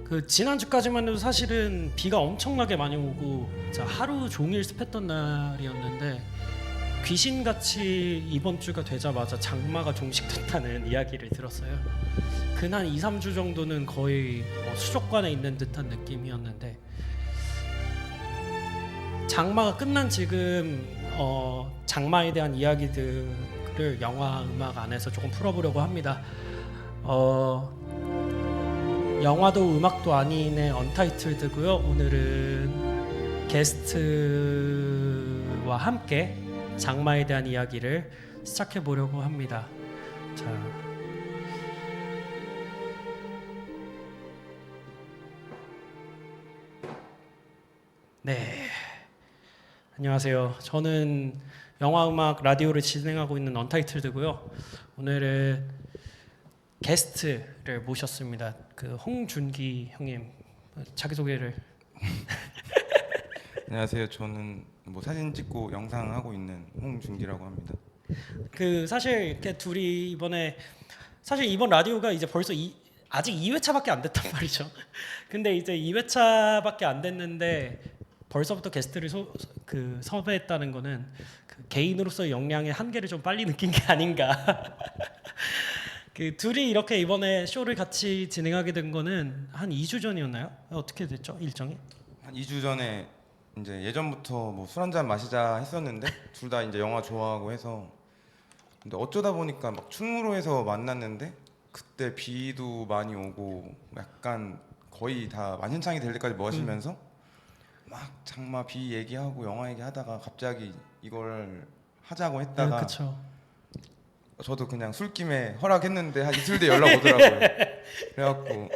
그 지난주까지만 해도 사실은 비가 엄청나게 많이 오고 하루 종일 습했던 날이었는데 귀신같이 이번 주가 되자마자 장마가 종식됐다는 이야기를 들었어요. 근한 2, 3주 정도는 거의 수족관에 있는 듯한 느낌이었는데 장마가 끝난 지금 장마에 대한 이야기들을 영화 음악 안에서 조금 풀어보려고 합니다. 영화도 음악도 아닌의 언타이틀드고요. 오늘은 게스트와 함께 장마에 대한 이야기를 시작해 보려고 합니다. 자, 네, 안녕하세요. 저는 영화 음악 라디오를 진행하고 있는 언타이틀드고요. 오늘은 게스트를 모셨습니다. 그 홍준기 형님 자기 소개를. 안녕하세요. 저는 사진 찍고 영상 하고 있는 홍준기라고 합니다. 그 사실 이렇게 둘이 이번에 사실 이번 라디오가 이제 벌써 아직 2회차밖에 안 됐단 말이죠. 근데 이제 2회차밖에 안 됐는데 벌써부터 게스트를 섭외했다는 거는 그 개인으로서의 역량의 한계를 좀 빨리 느낀 게 아닌가. 그 둘이 이렇게 이번에 쇼를 같이 진행하게 된 거는 한 2주 전이었나요? 어떻게 됐죠? 일정이? 한 2주 전에 이제 예전부터 술 한잔 마시자 했었는데 둘 다 이제 영화 좋아하고 해서 근데 어쩌다 보니까 막 충무로에서 만났는데 그때 비도 많이 오고 약간 거의 다 만신창이 될 때까지 마시면서 막 장마 비 얘기하고 영화 얘기하다가 갑자기 이걸 하자고 했다가 그쵸. 저도 그냥 술김에 허락했는데 한 이틀 뒤에 연락 오더라고요. 그래갖고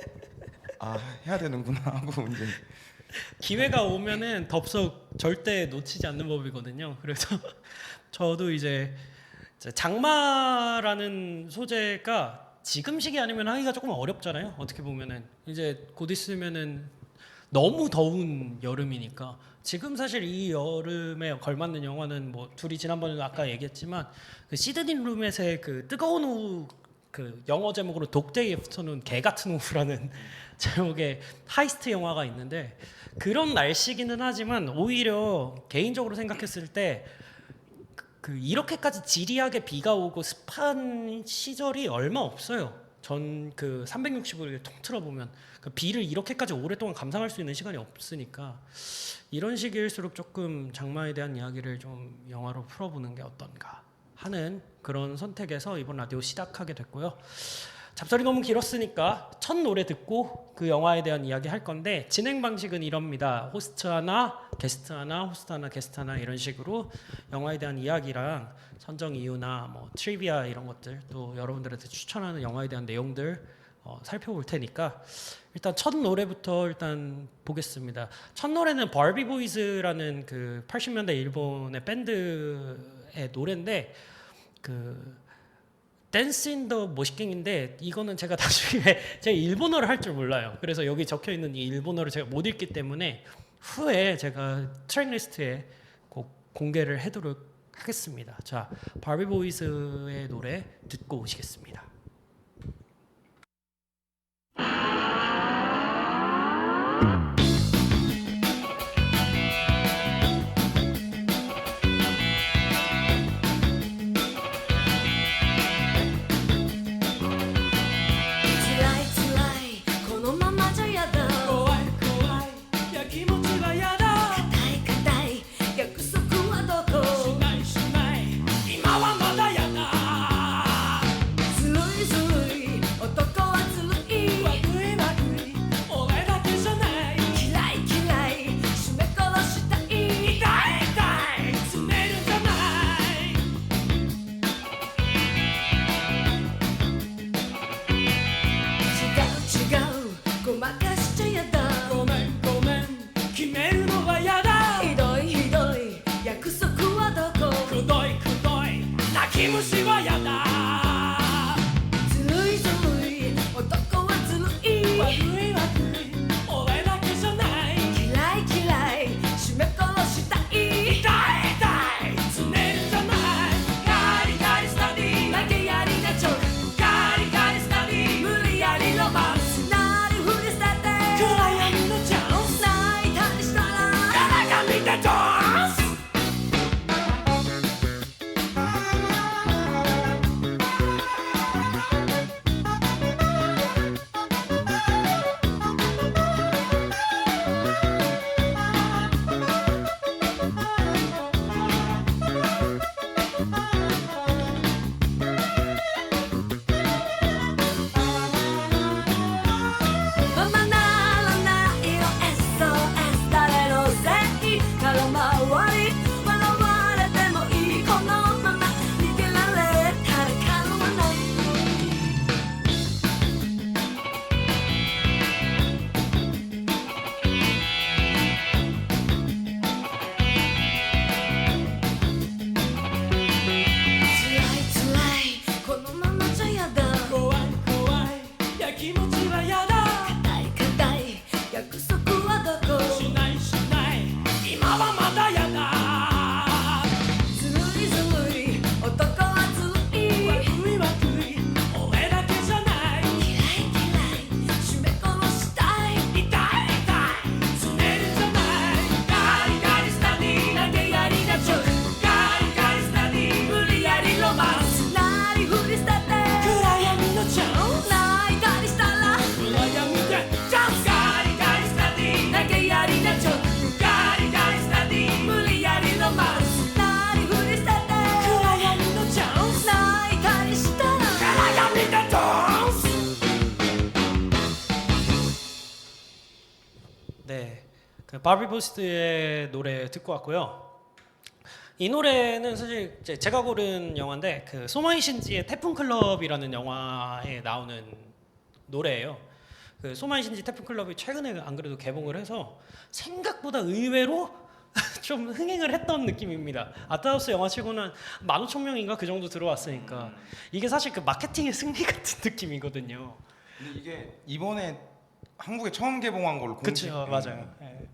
해야 되는구나 하고 이제 기회가 오면은 덥석 절대 놓치지 않는 법이거든요. 그래서 저도 이제 장마라는 소재가 지금 시기 아니면 하기가 조금 어렵잖아요. 어떻게 보면은 이제 곧 있으면은 너무 더운 여름이니까 지금 사실 이 여름에 걸맞는 영화는 둘이 지난번에도 아까 얘기했지만 그 시드니 루멧의 그 뜨거운 오후 그 영어 제목으로 독데이 애프터눈 개 같은 오후라는 제목의 하이스트 영화가 있는데 그런 날씨기는 하지만 오히려 개인적으로 생각했을 때 그 이렇게까지 지리하게 비가 오고 습한 시절이 얼마 없어요. 전 그 365일 통틀어 보면 그 비를 이렇게까지 오랫동안 감상할 수 있는 시간이 없으니까 이런 시기일수록 조금 장마에 대한 이야기를 좀 영화로 풀어보는 게 어떤가 하는 그런 선택에서 이번 라디오 시작하게 됐고요. 잡설이 너무 길었으니까 첫 노래 듣고 그 영화에 대한 이야기 할 건데 진행 방식은 이럽니다. 호스트 하나, 게스트 하나, 호스트 하나, 게스트 하나 이런 식으로 영화에 대한 이야기랑 선정 이유나 트리비아 이런 것들 또 여러분들한테 추천하는 영화에 대한 내용들 살펴볼 테니까 일단 첫 노래부터 일단 보겠습니다. 첫 노래는 바비 보이즈라는 그 80년대 일본의 밴드의 노래인데 그 댄스 인 더 모시킹인데 이거는 제가 나중에 제가 일본어를 할 줄 몰라요. 그래서 여기 적혀 있는 이 일본어를 제가 못 읽기 때문에 후에 제가 트랙리스트에 꼭 공개를 해도록 하겠습니다. 자, 바비 보이즈의 노래 듣고 오시겠습니다. 슬로우 그 바비 보스의 노래 듣고 왔고요. 이 노래는 사실 이제 제가 고른 영화인데 그 소마이 신지의 태풍 클럽이라는 영화에 나오는 노래예요. 그 소마이 신지 태풍 클럽이 최근에 안 그래도 개봉을 해서 생각보다 의외로 좀 흥행을 했던 느낌입니다. 아트하우스 영화치고는 15,000명인가 그 정도 들어왔으니까 이게 사실 그 마케팅의 승리 같은 느낌이거든요. 근데 이게 이번에 한국에 처음 개봉한 걸로 그렇죠, 맞아요. 예.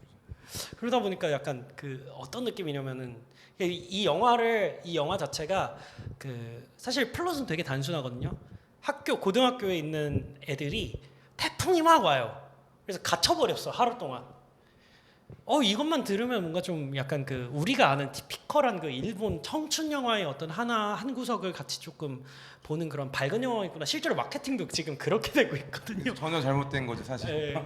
그러다 보니까 약간 그 어떤 느낌이냐면은 이 영화 자체가 그 사실 플롯은 되게 단순하거든요. 고등학교에 있는 애들이 태풍이 막 와요. 그래서 갇혀버렸어 하루 동안. 이것만 들으면 뭔가 좀 약간 그 우리가 아는 티피컬한 그 일본 청춘 영화의 어떤 한 구석을 같이 조금 보는 그런 밝은 영화이구나. 실제로 마케팅도 지금 그렇게 되고 있거든요. 전혀 잘못된 거죠 사실. 예.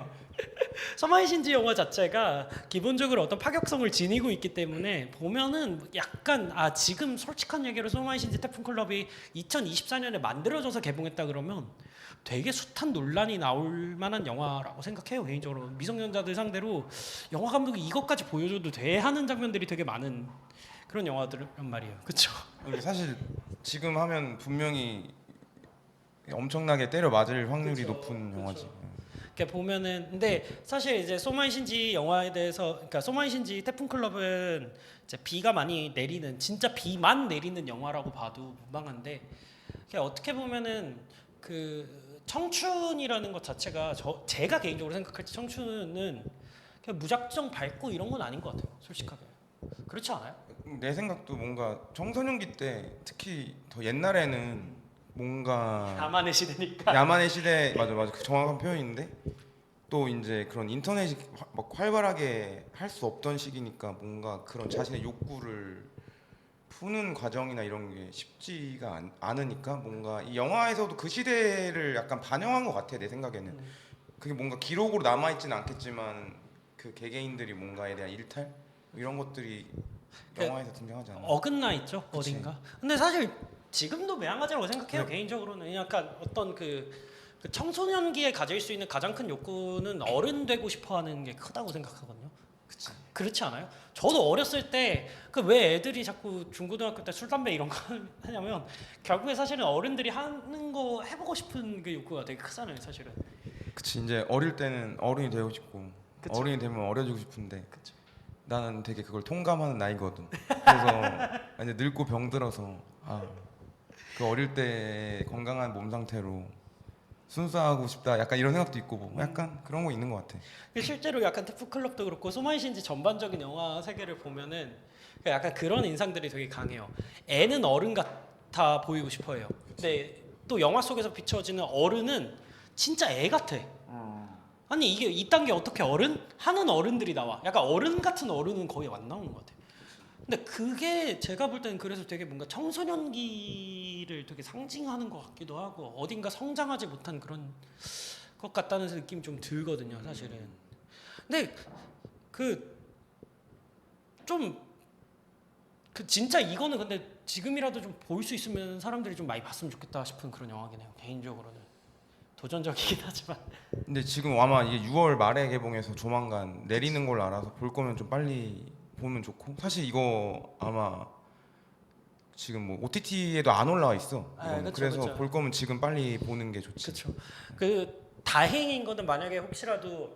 서마이 신지 영화 자체가 기본적으로 어떤 파격성을 지니고 있기 때문에 보면은 약간 지금 솔직한 얘기로 서마이 신지 태풍 클럽이 2024년에 만들어져서 개봉했다 그러면 되게 숱한 논란이 나올 만한 영화라고 생각해요. 개인적으로 미성년자들 상대로 영화 감독이 이것까지 보여줘도 돼 하는 장면들이 되게 많은 그런 영화들란 말이에요. 그렇죠? 사실 지금 하면 분명히 엄청나게 때려 맞을 확률이 그쵸, 높은 영화지. 이렇게 보면은 근데 사실 이제 소마이 신지 영화에 대해서 그러니까 소마이 신지 태풍 클럽은 이제 비가 많이 내리는 진짜 비만 내리는 영화라고 봐도 무방한데 어떻게 보면은 그 청춘이라는 것 자체가 제가 개인적으로 생각할 때 청춘은 그냥 무작정 밝고 이런 건 아닌 것 같아요. 솔직하게 그렇지 않아요? 내 생각도 뭔가 청소년기 때 특히 더 옛날에는 뭔가 나만의 시대니까. 야만의 시대 맞아 그 정확한 표현인데 또 이제 그런 인터넷이 막 활발하게 할 수 없던 시기니까 뭔가 그런 자신의 욕구를 푸는 과정이나 이런 게 쉽지가 않으니까 뭔가 이 영화에서도 그 시대를 약간 반영한 것 같아 내 생각에는. 그게 뭔가 기록으로 남아 있지는 않겠지만 그 개개인들이 뭔가에 대한 일탈 이런 것들이 영화에서 등장하지 않나. 어긋나 있죠 그치. 어딘가. 근데 사실 지금도 매한가지라고 생각해요. 네. 개인적으로는 약간 어떤 그 청소년기에 가질 수 있는 가장 큰 욕구는 어른 되고 싶어하는 게 크다고 생각하거든요. 그치. 그렇지 않아요? 저도 어렸을 때 그 왜 애들이 자꾸 중고등학교 때 술 담배 이런 거 하냐면 결국에 사실은 어른들이 하는 거 해보고 싶은 그 욕구가 되게 크잖아요 사실은. 그치 이제 어릴 때는 어른이 되고 싶고 그쵸. 어른이 되면 어려지고 싶은데 그쵸. 나는 되게 그걸 통감하는 나이거든. 그래서 이제 늙고 병들어서 그 어릴 때 건강한 몸 상태로 순수하고 싶다 약간 이런 생각도 있고 뭐 약간 그런 거 있는 것 같아. 실제로 약간 태프클럽도 그렇고 소마이 신지 전반적인 영화 세계를 보면은 약간 그런 인상들이 되게 강해요. 애는 어른 같아 보이고 싶어해요. 근데 또 영화 속에서 비춰지는 어른은 진짜 애 같아. 아니 이게 이딴 게 어떻게 어른 하는 어른들이 나와? 약간 어른 같은 어른은 거의 안 나오는 것 같아. 근데 그게 제가 볼 때는 그래서 되게 뭔가 청소년기를 되게 상징하는 것 같기도 하고 어딘가 성장하지 못한 그런 것 같다는 느낌이 좀 들거든요, 사실은. 근데 그 좀 그 진짜 이거는 근데 지금이라도 좀 볼 수 있으면 사람들이 좀 많이 봤으면 좋겠다 싶은 그런 영화긴 해요. 개인적으로는 도전적이긴 하지만. 근데 지금 아마 이게 6월 말에 개봉해서 조만간 내리는 걸 알아서 볼 거면 좀 빨리 보면 좋고 사실 이거 아마 지금 뭐 OTT에도 안 올라와 있어. 이거는. 그쵸, 그래서 그쵸. 볼 거면 지금 빨리 보는 게 좋지. 그렇죠. 그 다행인 거는 만약에 혹시라도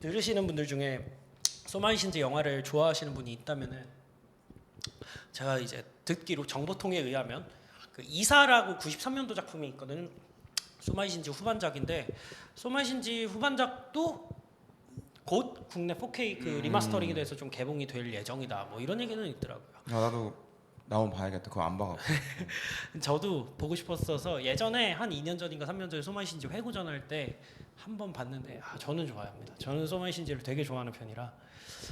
들으시는 분들 중에 소마이 신지 영화를 좋아하시는 분이 있다면은 제가 이제 듣기로 정보통에 의하면 그 이사라고 93년도 작품이 있거든. 소마이 신지 후반작인데 소마이 신지 후반작도 곧 국내 4K 그 리마스터링이 돼서 좀 개봉이 될 예정이다. 뭐 이런 얘기는 있더라고요. 나도 나오면 봐야겠다. 그거 안 봐가지고. 저도 보고 싶었어서 예전에 한 2년 전인가 3년 전에 소마이 신지 회고전 할 때 한 번 봤는데 저는 좋아합니다. 저는 소마이 신지를 되게 좋아하는 편이라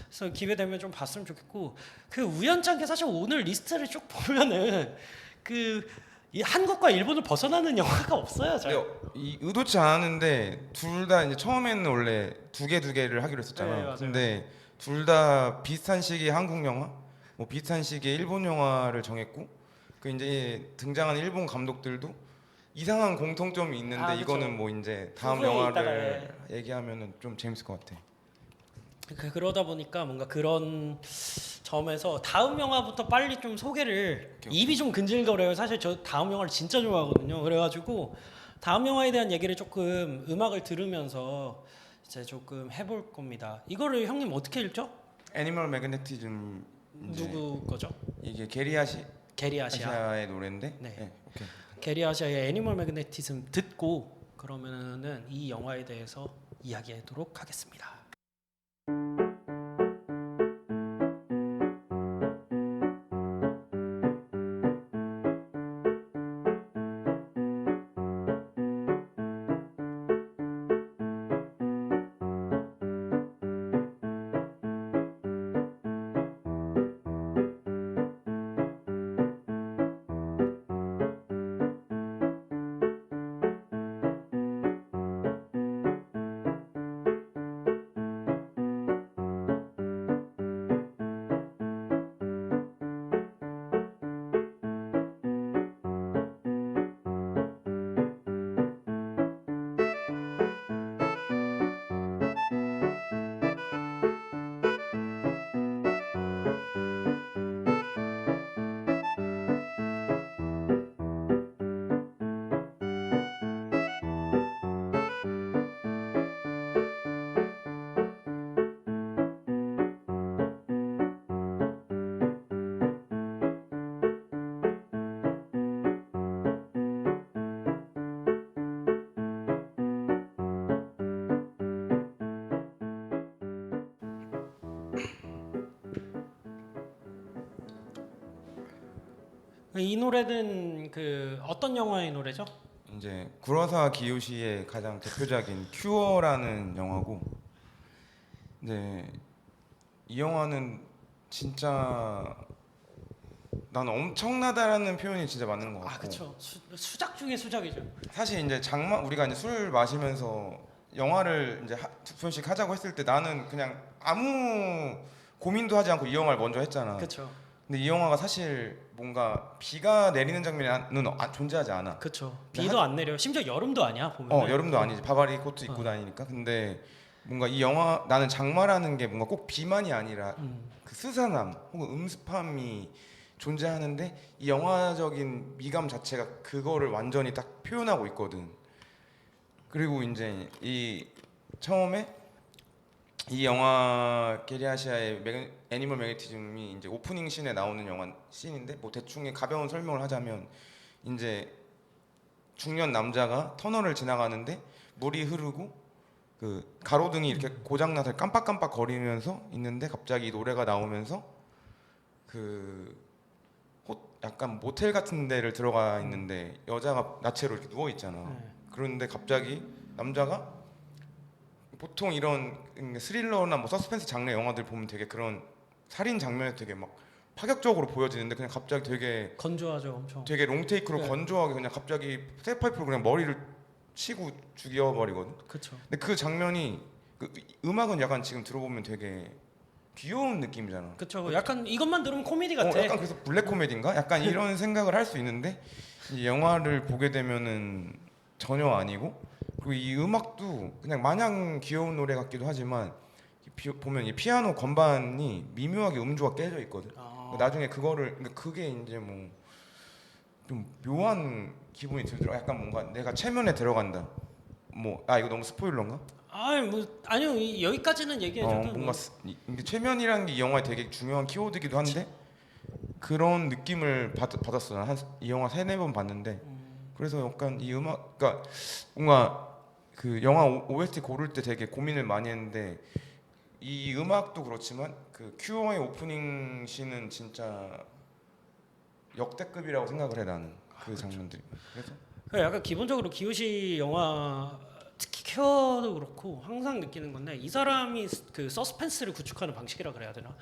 그래서 기회 되면 좀 봤으면 좋겠고 그 우연찮게 사실 오늘 리스트를 쭉 보면은 그 이 한국과 일본을 벗어나는 영화가 없어요. 잘. 근데 이 의도치 않았는데 둘 다 이제 처음에는 원래 두 개를 하기로 했었잖아. 네, 맞아요. 근데 둘 다 비슷한 시기에 한국 영화, 뭐 비슷한 시기에 일본 영화를 정했고 그 이제 등장한 일본 감독들도 이상한 공통점이 있는데 그쵸. 이거는 뭐 이제 다음 후에 영화를 있다가, 얘기하면은 좀 재밌을 것 같아. 그러다 보니까 뭔가 그런 점에서 다음 영화부터 빨리 좀 소개를 입이 좀 근질거려요. 사실 저 다음 영화를 진짜 좋아하거든요. 그래가지고 다음 영화에 대한 얘기를 조금 음악을 들으면서 이제 조금 해볼 겁니다. 이거를 형님 어떻게 읽죠? 애니멀 매그네티즘 이제 누구 거죠? 이게 게리 아시아. 아시아의 노래인데 네. 네, 오케이. 게리 아시아의 애니멀 매그네티즘 듣고 그러면은 이 영화에 대해서 이야기하도록 하겠습니다. 이 노래는 그 어떤 영화의 노래죠? 이제 구로사와 기요시의 가장 대표작인 큐어라는 영화고, 네, 이 영화는 진짜 난 엄청나다라는 표현이 진짜 맞는 것 같고. 아, 그쵸. 수작 중에 수작이죠. 사실 이제 우리가 이제 술 마시면서 영화를 이제 두 편씩 하자고 했을 때 나는 그냥 아무 고민도 하지 않고 이 영화를 먼저 했잖아. 그쵸. 근데 이 영화가 사실 뭔가 비가 내리는 장면은 존재하지 않아. 그쵸. 비도 안 내려. 심지어 여름도 아니야 보면. 여름도 아니지. 바바리 코트 입고 다니니까. 근데 뭔가 이 영화 나는 장마라는 게 뭔가 꼭 비만이 아니라 그 스산함 혹은 음습함이 존재하는데 이 영화적인 미감 자체가 그거를 완전히 딱 표현하고 있거든. 그리고 이제 이 처음에 이 영화 게리아시아의 애니멀 매그네티즘이 이제 오프닝 씬에 나오는 영화 씬인데 뭐 대충의 가벼운 설명을 하자면 이제 중년 남자가 터널을 지나가는데 물이 흐르고 그 가로등이 이렇게 고장나서 깜빡깜빡 거리면서 있는데 갑자기 노래가 나오면서 그 약간 모텔 같은 데를 들어가 있는데 여자가 나체로 이렇게 누워 있잖아. 네. 그런데 갑자기 남자가 보통 이런 스릴러나 뭐 서스펜스 장르 영화들 보면 되게 그런 살인 장면이 되게 막 파격적으로 보여지는데 그냥 갑자기 건조하죠, 엄청. 되게 롱테이크로 네. 건조하게 그냥 갑자기 쇠파이프로 그냥 머리를 치고 죽여버리거든. 그쵸. 근데 그 장면이 그 음악은 약간 지금 들어보면 되게 귀여운 느낌이잖아. 그쵸. 약간 이것만 들으면 코미디 같아. 약간 그래서 블랙 코미디인가? 약간 이런 생각을 할 수 있는데 이 영화를 보게 되면은 전혀 아니고, 그리고 이 음악도 그냥 마냥 귀여운 노래 같기도 하지만 보면 이 피아노 건반이 미묘하게 음조가 깨져 있거든. 나중에 그러니까 그게 이제 뭐 좀 묘한 기분이 들더라. 약간 뭔가 내가 체면에 들어간다. 이거 너무 스포일러인가? 아니요. 여기까지는 얘기해줘도 뭔가 이게 최면이라는 게 이 영화에 되게 중요한 키워드이기도 한데 그런 느낌을 받았어. 이 영화 3-4번 봤는데 그래서 약간 이 음악, 그러니까 뭔가 그 영화 OST 고를 때 되게 고민을 많이 했는데 이 음악도 그렇지만 그 큐어의 오프닝 씬은 진짜 역대급이라고 생각을 해 나는. 그 장면들이. 그래서 약간 기본적으로 기요시 영화 특히 큐어도 그렇고 항상 느끼는 건데 이 사람이 그 서스펜스를 구축하는 방식이라 그래야 되나?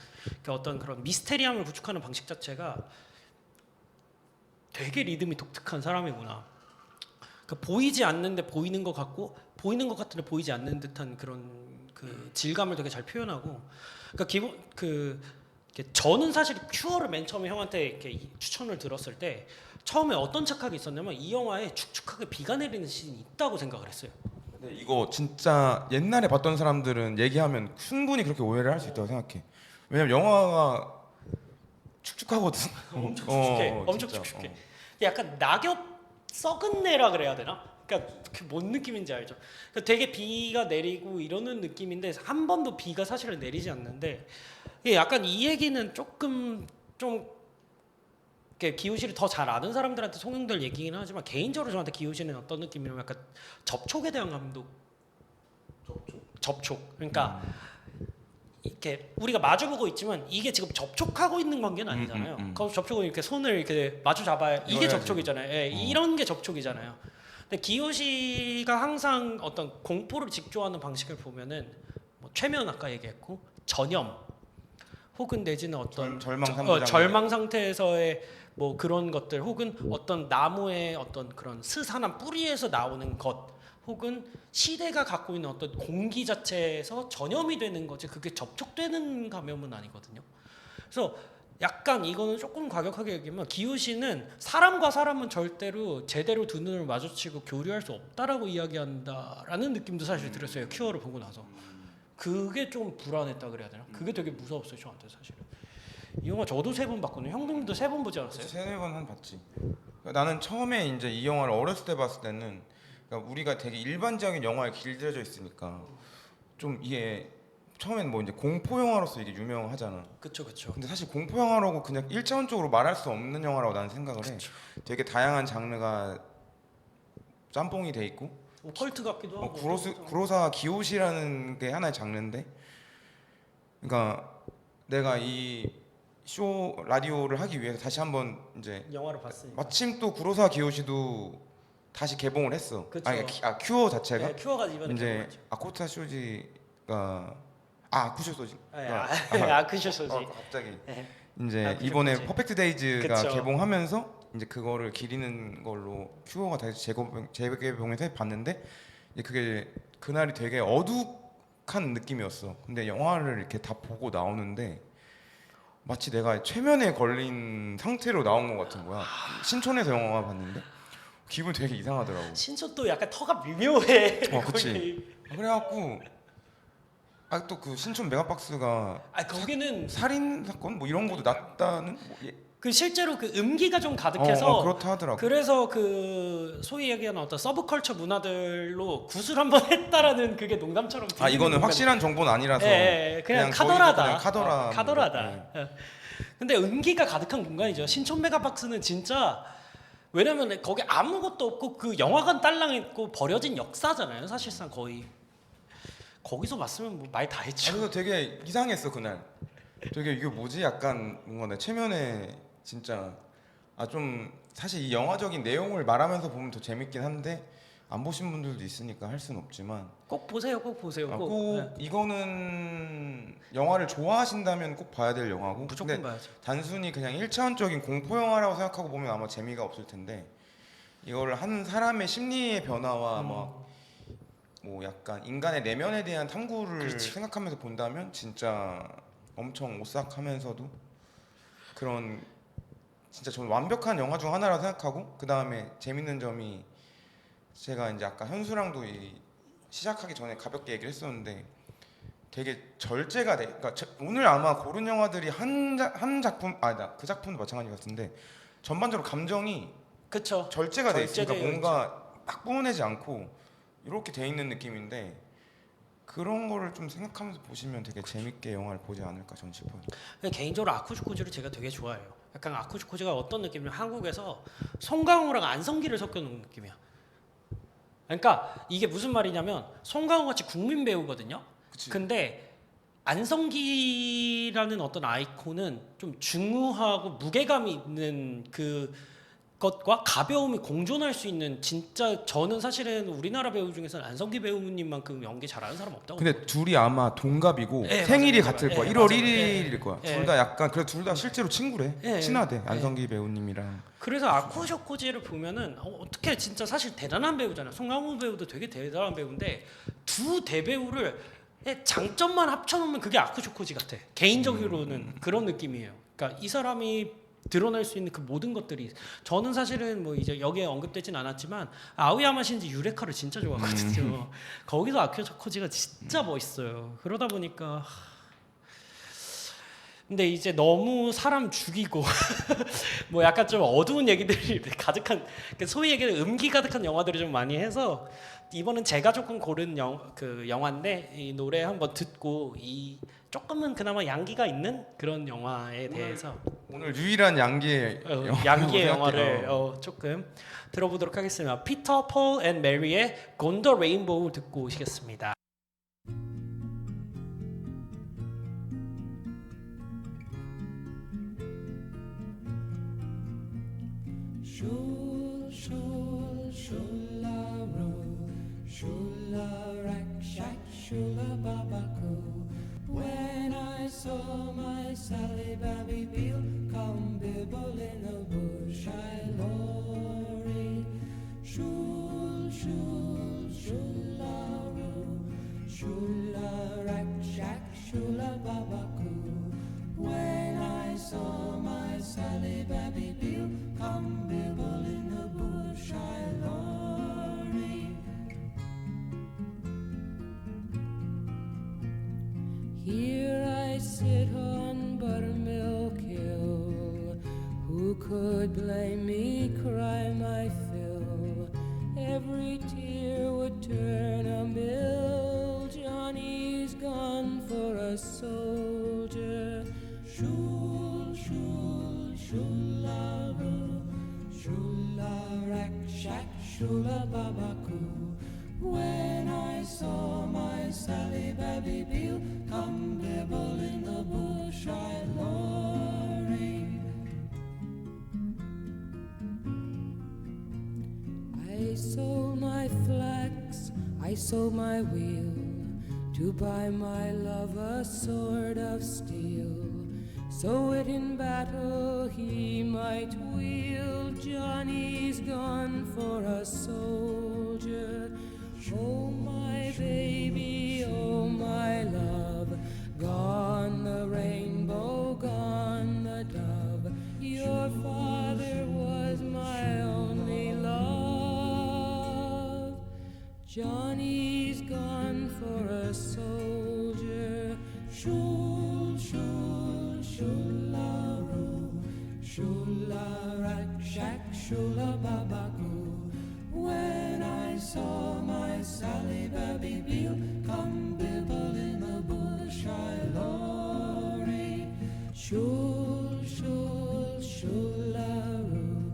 그 어떤 그런 미스테리함을 구축하는 방식 자체가 되게 리듬이 독특한 사람이구나. 그 보이지 않는데 보이는 것 같고 보이는 것 같은데 보이지 않는 듯한 그런 그 질감을 되게 잘 표현하고. 저는 사실 큐어를 맨 처음에 형한테 이렇게 추천을 들었을 때 처음에 어떤 착각이 있었냐면 이 영화에 축축하게 비가 내리는 씬이 있다고 생각을 했어요. 근데 이거 진짜 옛날에 봤던 사람들은 얘기하면 충분히 그렇게 오해를 할 수 있다고 생각해. 왜냐면 영화가 축축하거든. 엄청 축축해. 엄청 진짜. 축축해. 약간 낙엽 썩은 내라 그래야 되나? 그러니까 그뭔 느낌인지 알죠? 그러니까 되게 비가 내리고 이러는 느낌인데 한 번도 비가 사실은 내리지 않는데 이게 약간 이 얘기는 조금 좀 이렇게 기호실을 더 잘 아는 사람들한테 통용될 얘기긴 하지만 개인적으로 저한테 기호실은 어떤 느낌이냐면 약간 접촉에 대한 감독. 접촉. 그러니까 이렇게 우리가 마주보고 있지만 이게 지금 접촉하고 있는 관계는 아니잖아요. 그럼 접촉은 이렇게 손을 이렇게 마주 잡아야 이게 이거야지. 접촉이잖아요. 예, 이런 게 접촉이잖아요. 근데 기요시가 항상 어떤 공포를 직조하는 방식을 보면은 뭐 최면 아까 얘기했고 전염 혹은 내지는 어떤 절망 상태에서의 뭐 그런 것들 혹은 어떤 나무의 어떤 그런 스산한 뿌리에서 나오는 것 혹은 시대가 갖고 있는 어떤 공기 자체에서 전염이 되는 거지 그게 접촉되는 감염은 아니거든요. 그래서 약간 이거는 조금 과격하게 얘기하면 기요시는 사람과 사람은 절대로 제대로 두 눈을 마주치고 교류할 수 없다라고 이야기한다라는 느낌도 사실 들었어요. 큐어를 보고 나서 그게 좀 불안했다 그래야 되나? 그게 되게 무서웠어요 저한테 사실은. 이 영화 저도 3번 봤거든요. 형님도 3번 보지 않았어요? 3-4번 봤지. 나는 처음에 이제 이 영화를 어렸을 때 봤을 때는 그러니까 우리가 되게 일반적인 영화에 길들여져 있으니까 좀 이게 처음엔 뭐 이제 공포 영화로서 이게 유명하잖아. 그쵸. 근데 사실 공포 영화라고 그냥 일차원적으로 말할 수 없는 영화라고 나는 생각을 해. 되게 다양한 장르가 짬뽕이 돼 있고 오컬트 같기도 하고. 구로사 기요시라는 게 하나의 장르인데, 그러니까 내가 이 쇼 라디오를 하기 위해서 다시 한번 이제 영화를 봤으니까. 마침 또 구로사 기요시도 다시 개봉을 했어. 그쵸. 큐어 자체가 네, 큐어가 이번에 이제 개봉했죠. 아코타 쇼지가 아쿠쇼 소지. 네, 아크쇼 소지. 갑자기 네. 이제 아쿠쇼 이번에 소지. 퍼펙트 데이즈가 그쵸. 개봉하면서 이제 그거를 기리는 걸로 큐어가 다시 재개봉해서 봤는데 이제 그게 그날이 되게 어둑한 느낌이었어. 근데 영화를 이렇게 다 보고 나오는데 마치 내가 최면에 걸린 상태로 나온 것 같은 거야. 신촌에서 영화 봤는데 기분 되게 이상하더라고. 신촌도 약간 터가 미묘해. 그치. 그래갖고 또 그 신촌 메가박스가 거기는 살인 사건 뭐 이런 것도 났다는 그 실제로 그 음기가 좀 가득해서 그렇다 하더라고. 그래서 그 소위 얘기하는 어떤 서브컬처 문화들로 구술 한번 했다라는 그게 농담처럼 이거는 확실한 정보는 아니라서 그냥 저희도 카더라다. 그냥 카더라. 카더라다. 근데 음기가 가득한 공간이죠. 신촌 메가박스는 진짜 왜냐면 거기 아무것도 없고 그 영화관 딸랑 있고 버려진 역사잖아요. 사실상 거의 거기서 봤으면 뭐 말 다 했죠. 그래서 되게 이상했어 그날. 되게 이게 뭐지? 약간 뭔가 내 최면에 진짜 좀 사실 이 영화적인 내용을 말하면서 보면 더 재밌긴 한데 안 보신 분들도 있으니까 할 수는 없지만 꼭 보세요. 꼭 보세요. 꼭 이거는 영화를 좋아하신다면 꼭 봐야 될 영화고 무조건 근데 봐야죠. 단순히 그냥 일차원적인 공포 영화라고 생각하고 보면 아마 재미가 없을 텐데 이거를 한 사람의 심리의 변화와 뭐 약간 인간의 내면에 대한 탐구를 그렇죠. 생각하면서 본다면 진짜 엄청 오싹하면서도 그런 진짜 저는 완벽한 영화 중 하나라고 생각하고 그 다음에 재밌는 점이 제가 이제 아까 현수랑도 시작하기 전에 가볍게 얘기를 했었는데 되게 절제가 돼. 그러니까 오늘 아마 고른 영화들이 한 작품 그 작품도 마찬가지 같은데 전반적으로 감정이 그쵸. 절제가 돼 있으니까 절제되어 뭔가 딱 뿜어내지 않고 이렇게 돼 있는 느낌인데 그런 거를 좀 생각하면서 보시면 되게 재밌게 영화를 보지 않을까 저는 싶어요. 개인적으로 아쿠슈코지를 제가 되게 좋아해요. 약간 아쿠슈코지가 어떤 느낌이냐면 한국에서 송강호랑 안성기를 섞여놓은 느낌이야. 그러니까 이게 무슨 말이냐면 송강호 같이 국민 배우거든요. 그치. 근데 안성기라는 어떤 아이콘은 좀 중후하고 무게감이 있는 그 것과 가벼움이 공존할 수 있는 진짜 저는 사실은 우리나라 배우 중에서는 안성기 배우님만큼 연기 잘하는 사람 없다고. 근데 둘이 아마 동갑이고 네, 생일이 맞아요. 같을 네, 거야. 1월 맞아요. 1일일 거야. 네. 둘 다 약간 그래 둘 다 실제로 친구래. 네. 친하대. 네. 안성기 배우님이랑. 그래서 아쿠쇼코지를 보면은 어떻게 진짜 사실 대단한 배우잖아요. 송강호 배우도 되게 대단한 배우인데 두 대배우를 장점만 합쳐놓으면 그게 아쿠쇼코지 같아. 개인적으로는 그런 느낌이에요. 그러니까 이 사람이 드러낼 수 있는 그 모든 것들이 저는 사실은 뭐 이제 여기에 언급되진 않았지만 아오야마 신지 유레카를 진짜 좋아하거든요. 거기서 아키라 초코지가 진짜 멋있어요. 그러다 보니까 근데 이제 너무 사람 죽이고 뭐 약간 좀 어두운 얘기들이 가득한 소위 얘기는 음기 가득한 영화들을 좀 많이 해서 이번은 제가 조금 고른 그 영화인데 이 노래 한번 듣고 이 조금은 그나마 양기가 있는 그런 영화에 대해서 오늘 유일한 양기의 양기의 영화라고 영화를 생각해요. 조금 들어보도록 하겠습니다. 피터 폴 앤 메리의 곤더 레인보우 듣고 오시겠습니다. Shul, shul, shularo, shularak, shak, shulababako. When I saw my Sally Babby Beale come bibble in a bush, I lorry. Shul, shul, shularo, shularak, shak, shulababako. When I saw my Sally Babby Beale come bibble in the bush, I lorry. Here I sit on Buttermilk Hill. Who could blame me, cry my fill? Every tear would turn a mill. Johnny's gone for a soldier. Shul, shul, shularo, shularak, shak, shulababaku. When I saw my Sally Babby Beale come bibble in the bush, I lorry. I sold my flax, I sold my wheel to buy my love a sword of steel, so it in battle he might wield. Johnny's gone for a soldier. Oh my baby, oh my love, gone the rainbow, gone the dove. Your father was my only love. Johnny's gone for a soldier. Shul, shul, shularo, shularak, shak, shulababaku. When I saw my Sally Babby Beale come bibble in the bush, I lorry. Shul, shul, shularo,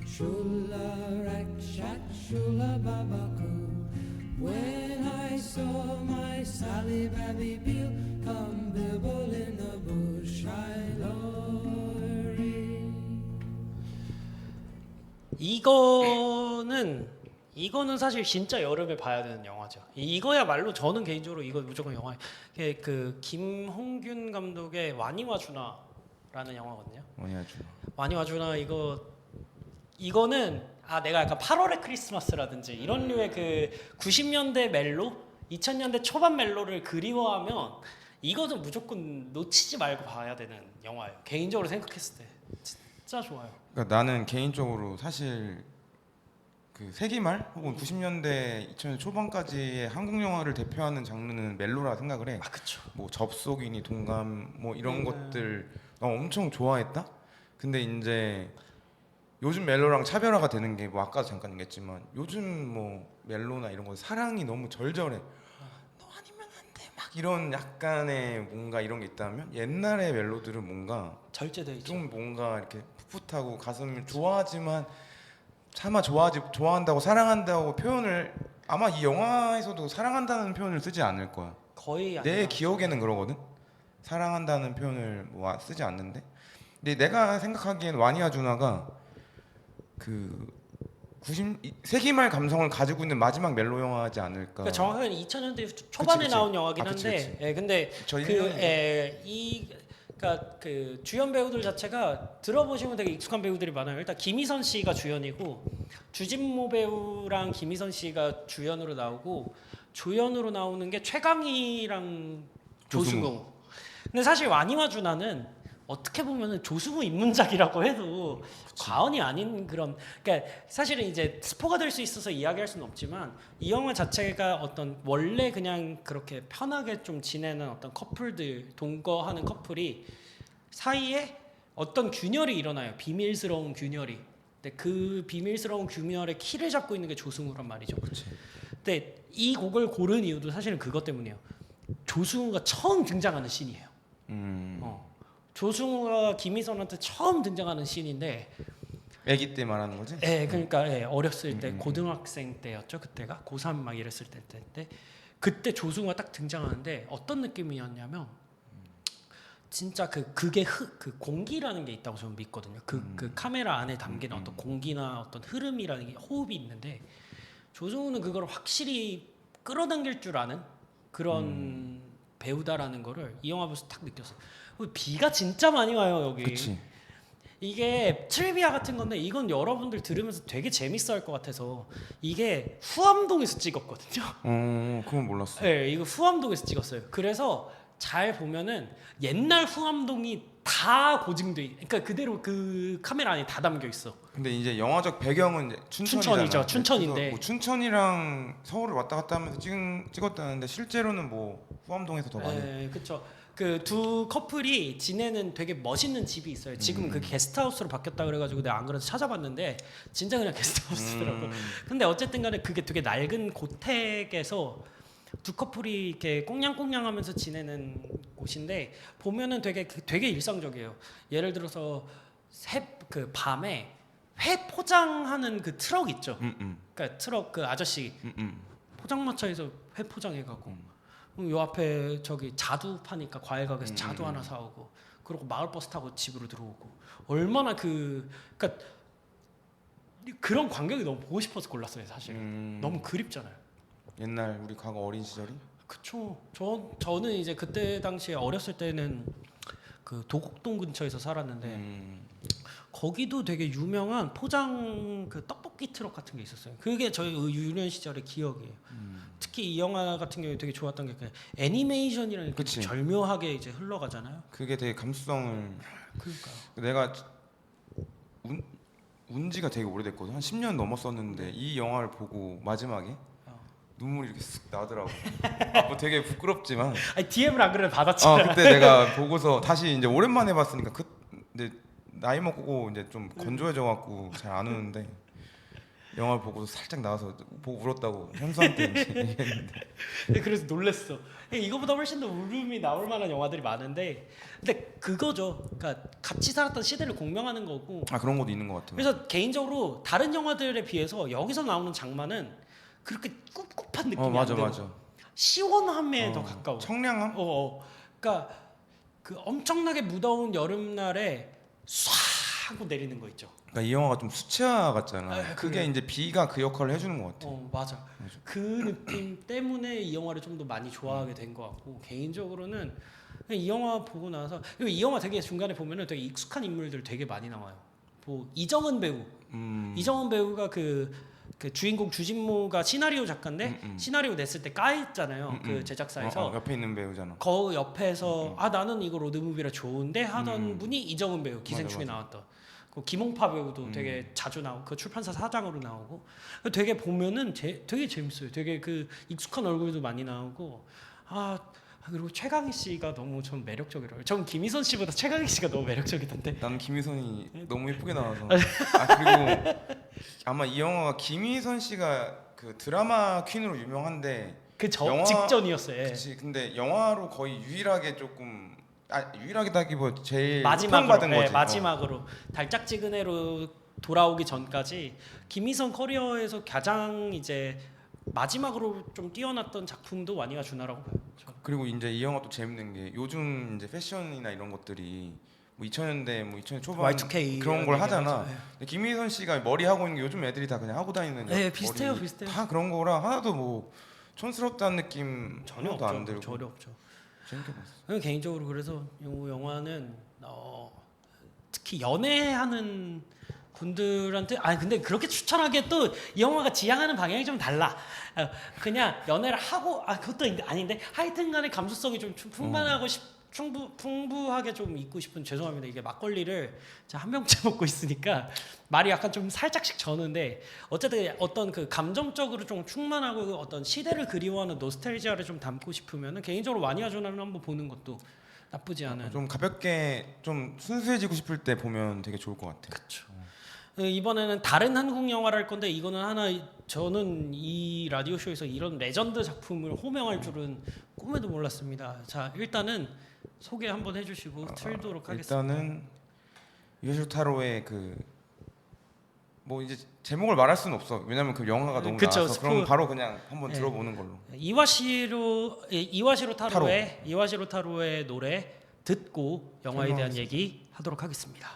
shularak, shak, shulababaku. When I saw my Sally Babby Beale come bibble in the bush, I lorry. 이거는 사실 진짜 여름에 봐야 되는 영화죠. 이거야말로 저는 개인적으로 이거 무조건 영화. 그 김홍균 감독의 와니와 준하라는 영화거든요. 와니와 준하 이거는 내가 약간 8월의 크리스마스라든지 이런 류의 그 90년대 멜로, 2000년대 초반 멜로를 그리워하면 이거는 무조건 놓치지 말고 봐야 되는 영화예요. 개인적으로 생각했을 때 진짜 좋아요. 그러니까 나는 개인적으로 사실 그 세기말 혹은 90년대 2000년대 초반까지의 한국 영화를 대표하는 장르는 멜로라 생각을 해. 그쵸. 뭐 접속이니 동감 뭐 이런 것들 나 엄청 좋아했다. 근데 이제 요즘 멜로랑 차별화가 되는 게 뭐 아까 잠깐 얘기했지만 요즘 뭐 멜로나 이런 거 사랑이 너무 절절해. 너 아니면 안 돼. 막 이런 약간의 뭔가 이런 게 있다면 옛날의 멜로들은 뭔가 절제돼 있죠. 좀 뭔가 이렇게 풋풋하고 가슴을 좋아하지만 차마 좋아한다고 사랑한다고 표현을 아마 이 영화에서도 사랑한다는 표현을 쓰지 않을 거야. 거의 내 기억에는 그러거든. 사랑한다는 표현을 뭐 쓰지 않는데. 근데 내가 생각하기엔 와니와 준하가 그 90세기말 감성을 가지고 있는 마지막 멜로 영화지 않을까. 그러니까 정확하게 2000년대 초반에 그치. 나온 영화긴 그치. 한데, 근데 그러니까 그 주연 배우들 자체가 들어보시면 되게 익숙한 배우들이 많아요. 일단 김희선 씨가 주연이고 주진모 배우랑 김희선 씨가 주연으로 나오고 조연으로 나오는 게 최강희랑 조승우. 근데 사실 와니와 준하는 어떻게 보면은 조승우 입문작이라고 해도 과언이 아닌 그런, 그러니까 사실은 이제 스포가 될 수 있어서 이야기할 수는 없지만 이 영화 자체가 어떤 원래 그냥 그렇게 편하게 좀 지내는 어떤 커플들, 동거하는 커플이 사이에 어떤 균열이 일어나요. 비밀스러운 균열이. 근데 그 비밀스러운 균열의 키를 잡고 있는 게 조승우란 말이죠. 그치. 근데 이 곡을 고른 이유도 사실은 그것 때문이에요. 조승우가 처음 등장하는 씬이에요. 조승우가 김희선한테 처음 등장하는 씬인데, 아기 때 말하는 거지? 그러니까 어렸을 때 고등학생 때였죠. 그때가 고3 막 이랬을 때인데, 그때 조승우가 딱 등장하는데 어떤 느낌이었냐면, 진짜 그게 그 공기라는 게 있다고 저는 믿거든요. 그 카메라 안에 담긴 어떤 공기나 어떤 흐름이라는 게 호흡이 있는데, 조승우는 그걸 확실히 끌어당길 줄 아는 그런 배우다라는 거를 이 영화 보면서 딱 느꼈어요. 비가 진짜 많이 와요 여기. 그치. 이게 트리비아 같은 건데 이건 여러분들 들으면서 되게 재밌어할 것 같아서, 이게 후암동에서 찍었거든요. 그건 몰랐어. 네, 이거 후암동에서 찍었어요. 그래서 잘 보면은 옛날 후암동이 다 고증돼, 그러니까 그대로 그 카메라 안에 다 담겨 있어. 근데 이제 영화적 배경은 이제 춘천이잖아. 춘천이죠. 춘천인데. 그래서 뭐 춘천이랑 서울을 왔다 갔다 하면서 찍었다는데 실제로는 뭐 후암동에서 더 많이. 네, 그렇죠. 그 두 커플이 지내는 되게 멋있는 집이 있어요. 지금 그 게스트하우스로 바뀌었다 그래가지고 내가 안 그래도 찾아봤는데 진짜 그냥 게스트하우스더라고. 근데 어쨌든 간에 그게 되게 낡은 고택에서 두 커플이 이렇게 꽁냥꽁냥하면서 지내는 곳인데, 보면은 되게 일상적이에요. 예를 들어서 그 밤에 회 포장하는 그 트럭 있죠. 그러니까 트럭 그 아저씨 포장마차에서 회 포장해가고, 요 앞에 저기 자두 파니까 과일 가게에서 자두 하나 사오고, 그리고 마을버스 타고 집으로 들어오고, 얼마나 그러니까 그런 광경이 너무 보고 싶어서 골랐어요 사실. 너무 그립잖아요. 옛날 우리 과거 어린 시절이. 그쵸. 저는 이제 그때 당시에 어렸을 때는 그 도곡동 근처에서 살았는데 거기도 되게 유명한 포장 그 떡볶이 트럭 같은 게 있었어요. 그게 저희 유년 시절의 기억이에요. 특히 이 영화 같은 경우에 되게 좋았던 게 그 애니메이션이라는 게 그치. 절묘하게 이제 흘러가잖아요. 그게 되게 감수성을. 그러니까요. 내가 운지가 되게 오래됐거든. 한 10년 넘었었는데 이 영화를 보고 마지막에 눈물이 이렇게 쓱 나더라고. 뭐 되게 부끄럽지만. 아니 DM을 안 그래도 받았잖아요. 그때 내가 보고서 다시 이제 오랜만에 봤으니까 근데 나이 먹고 이제 좀 건조해져 갖고 잘 안 우는데 영화 보고서 살짝 나와서 보고 울었다고 현수한테 이제 얘기했는데. 그래서 놀랬어. 이거보다 훨씬 더 울음이 나올 만한 영화들이 많은데, 근데 그거죠. 그러니까 같이 살았던 시대를 공명하는 거고. 그런 것도 있는 것 같아요. 그래서 개인적으로 다른 영화들에 비해서 여기서 나오는 장마는 그렇게 꿉꿉한 느낌이 안 들어. 맞아. 시원함에 더 가까워. 청량함? 그러니까 그 엄청나게 무더운 여름날에 쏴 하고 내리는 거 있죠. 그러니까 이 영화가 좀 수채화 같잖아. 그게 그래. 이제 비가 그 역할을 해주는 것 같아. 맞아. 그 느낌 때문에 이 영화를 좀 더 많이 좋아하게 된 것 같고, 개인적으로는 이 영화 보고 나서, 그리고 이 영화 되게 중간에 보면은 되게 익숙한 인물들 되게 많이 나와요. 뭐 이정은 배우, 이정은 배우가 그 주인공 주진모가 시나리오 작가인데 시나리오 냈을 때 까였잖아요. 그 제작사에서. 옆에 있는 배우잖아. 그 옆에서 나는 이거 로드무비라 좋은데 하던 분이 이정은 배우, 기생충에 맞아. 나왔던. 그 김홍파 배우도 되게 자주 나오고, 그 출판사 사장으로 나오고, 되게 보면은 되게 재밌어요. 되게 그 익숙한 얼굴도 많이 나오고, 그리고 최강희 씨가 너무 전 매력적이라고. 전 김희선 씨보다 최강희 씨가 너무 매력적이던데. 나는 김희선이 너무 예쁘게 나와서. 그리고 아마 이 영화가 김희선 씨가 그 드라마 퀸으로 유명한데 직전이었어요. 그치. 근데 영화로 거의 유일하게 조금 유일하게다기보다 제일 마지막으로 받은 거지. 마지막으로 달짝지근해로 돌아오기 전까지 김희선 커리어에서 가장 이제 마지막으로 좀 뛰어났던 작품도 와니가 준하라고 봐요. 그리고 이제 이 영화 또 재밌는 게 요즘 이제 패션이나 이런 것들이 뭐 2000년대 뭐 2000년 초반 Y2K 그런 걸 하잖아. 네. 근데 김희선 씨가 머리 하고 있는 게 요즘 애들이 다 그냥 하고 다니는 네, 비슷해요. 다 그런 거라 하나도 뭐 촌스럽다는 느낌 전혀 하나도 안 들고 전혀 없죠. 재밌게 봤어. 저는 개인적으로 그래서 이 영화는 특히 연애하는 분들한테 근데 그렇게 추천하기에 또 이 영화가 지향하는 방향이 좀 달라. 그냥 연애를 하고 그것도 아닌데 하여튼간에 감수성이 좀 풍만하고 풍부하게 좀 있고 싶은 죄송합니다. 이게 막걸리를 제가 한 병째 먹고 있으니까 말이 약간 좀 살짝씩 저는데 어쨌든 어떤 그 감정적으로 좀 충만하고 어떤 시대를 그리워하는 노스텔지아를 좀 담고 싶으면은 개인적으로 와니아주나를 한번 보는 것도 나쁘지 않은. 좀 가볍게 좀 순수해지고 싶을 때 보면 되게 좋을 것 같아요. 그렇죠. 이번에는 다른 한국 영화를 할 건데 이거는 하나 저는 이 라디오 쇼에서 이런 레전드 작품을 호명할 줄은 꿈에도 몰랐습니다. 자 일단은 소개 한번 해주시고 틀도록 하겠습니다. 일단은 요시타로의 그 뭐 이제 제목을 말할 수는 없어. 왜냐면 그 영화가 너무 그쵸, 나와서 그럼 바로 그냥 한번 네. 들어보는 걸로. 이와시로 타로의 노래 듣고 영화에 대한 설명하겠습니다. 얘기 하도록 하겠습니다.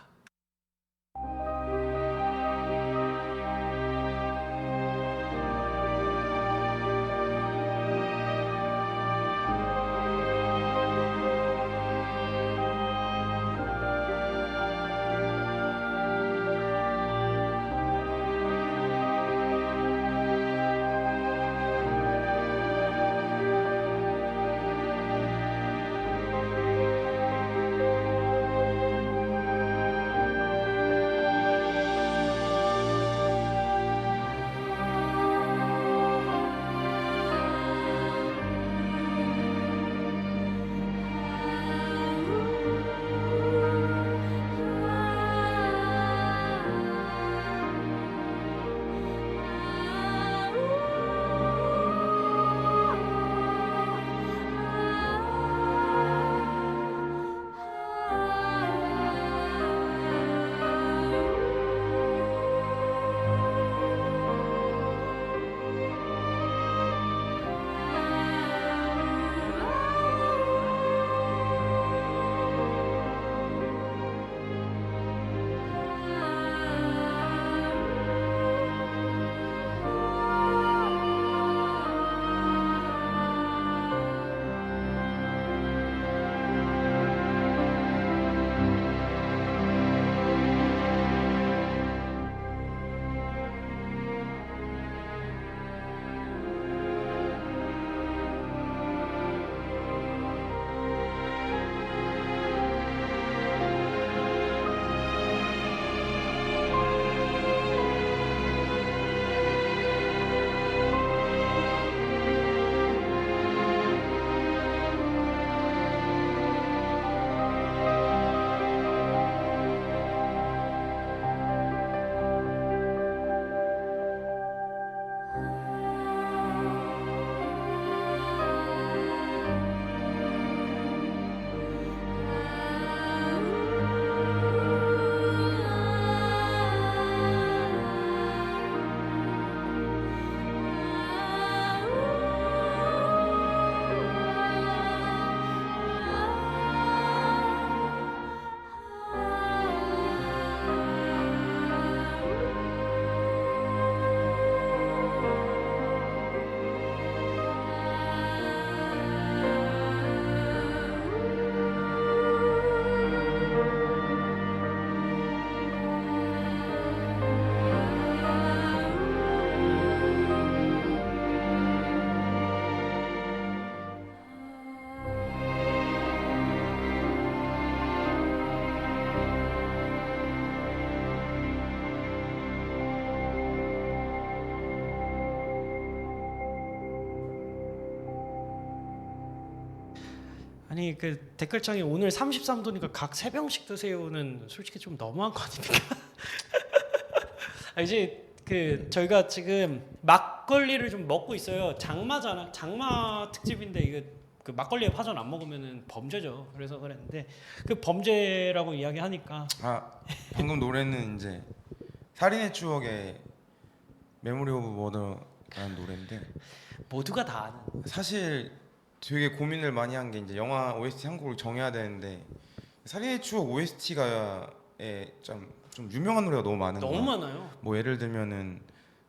아니 그 댓글창에 오늘 33도니까 각 3병씩 드세요는 솔직히 좀 너무한 거 아닙니까? 아, 이제 그 저희가 지금 막걸리를 좀 먹고 있어요. 장마잖아. 장마 특집인데 이거 그 막걸리에 파전 안 먹으면은 범죄죠. 그래서 그랬는데 그 범죄라고 이야기하니까 방금 노래는 이제 살인의 추억의 메모리 오브 머더라는 노래인데 모두가 다 아는. 사실 되게 고민을 많이 한 게 이제 영화 OST 한 곡을 정해야 되는데 살인의 추억 OST가 좀 유명한 노래가 너무 많은 너무 거야. 많아요. 뭐 예를 들면은